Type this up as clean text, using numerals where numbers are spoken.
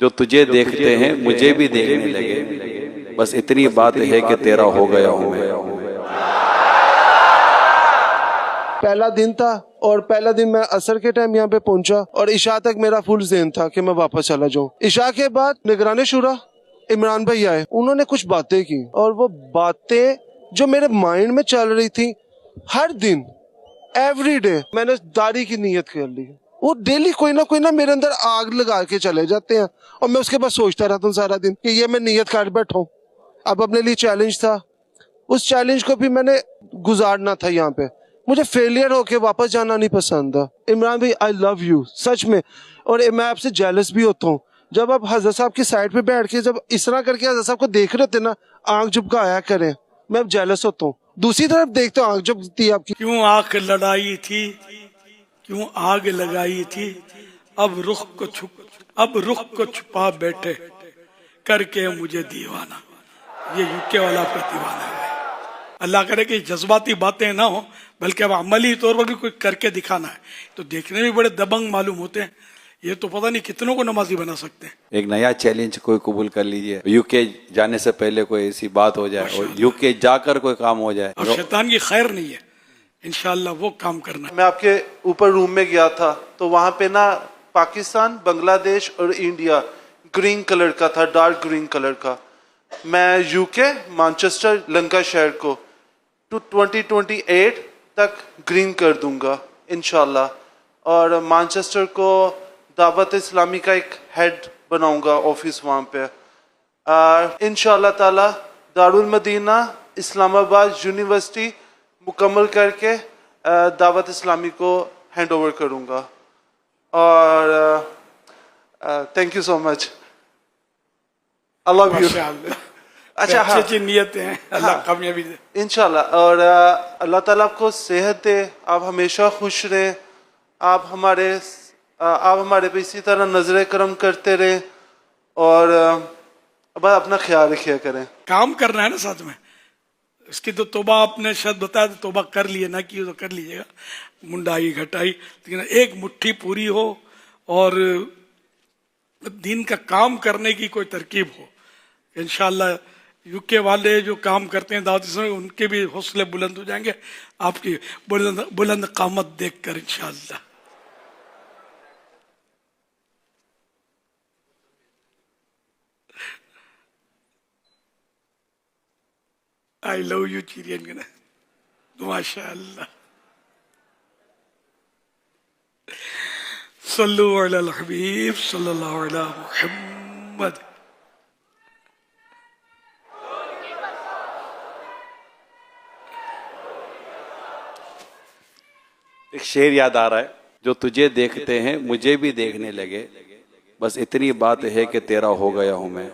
जो तुझे देखते हैं मुझे भी देखने लगे, बस इतनी बात है कि तेरा हो गया हूं मैं। पहला दिन था और पहला दिन मैं असर के टाइम यहाँ पे पहुंचा और इशा तक मेरा फुल ज़हन था कि मैं वापस चला जाऊं। इशा के बाद निगरान शुरा इमरान भाई आए, उन्होंने कुछ बातें की और वो बातें जो मेरे माइंड में चल रही थी, हर दिन एवरी डे मैंने दाढ़ी की नीयत कर ली। वो डेली कोई ना मेरे अंदर आग लगा के चले जाते हैं और मैं उसके बाद सोचता रहता हूँ सारा दिन कि ये मैं नीयत कर बैठा हूँ। अब अपने लिए चैलेंज था, उस चैलेंज को भी मैंने गुजारना था। यहाँ पे मुझे फेलियर होके वापस जाना नहीं पसंद था। इमरान भाई आई लव यू सच में, और मैं आपसे जेलस भी होता हूँ। जब आप हजरत साहब की साइड पे बैठ के जब इस तरह करके हजरत साहब को देख रहे होते ना, आंख झुकाया करें, मैं अब जेलस होता हूँ। दूसरी तरफ देखते हो आंख झुकती है आपकी। क्यों आंख लड़ाई थी, क्यों आग लगाई थी, अब रुख को छुपा बैठे करके मुझे दीवाना। ये यूके वाला पे दीवाना है। अल्लाह करे कि जज्बाती बातें ना हो, बल्कि अब अमली तौर पर भी कोई करके दिखाना है। तो देखने में बड़े दबंग मालूम होते हैं, ये तो पता नहीं कितनों को नमाजी बना सकते हैं। एक नया चैलेंज कोई कबूल कर लीजिए, यूके जाने से पहले कोई ऐसी बात हो जाए और यूके जाकर कोई काम हो जाए। और शैतान की खैर नहीं है, इंशाअल्लाह वो काम करना। मैं आपके ऊपर रूम में गया था तो वहाँ पे ना पाकिस्तान, बांग्लादेश और इंडिया ग्रीन कलर का था, डार्क ग्रीन कलर का। मैं यूके मैनचेस्टर लंकाशायर को 2028 तक ग्रीन कर दूंगा इंशाल्लाह, और मैनचेस्टर को दावत इस्लामी का एक हेड बनाऊंगा ऑफिस वहाँ पे। इंशाल्लाह ताला दारुल मदीना इस्लामाबाद यूनिवर्सिटी मुकम्मल करके दावत इस्लामी को हैंड ओवर करूंगा। और thank you so much, I love you. अच्छा, अच्छी नियतें हैं, अल्लाह कामयाबी दे इंशाल्लाह। और अल्लाह ताला आपको सेहत दे, आप हमेशा खुश रहें, आप हमारे पे इसी तरह नजर करम करते रहें और बस अपना ख्याल रखिया करें। काम करना है ना साथ में। इसकी तो तोबा आपने शायद बताया, तो तोबा कर लिए ना की तो कर लीजिएगा, मुंडाई घटाई, लेकिन एक मुट्ठी पूरी हो और दिन का काम करने की कोई तरकीब हो। इंशाल्लाह यूके वाले जो काम करते हैं दावत में, उनके भी हौसले बुलंद हो जाएंगे आपकी बुलंद कामत देखकर इंशाल्लाह। आई लव यू चिरियन, माशाअल्लाह। सल्लु अलल हबीब सल्लल्लाहु अलैहि मुहम्मद। एक शेर याद आ रहा है, जो तुझे देखते हैं मुझे भी देखने लगे, बस इतनी बात है कि तेरा हो गया हूं मैं।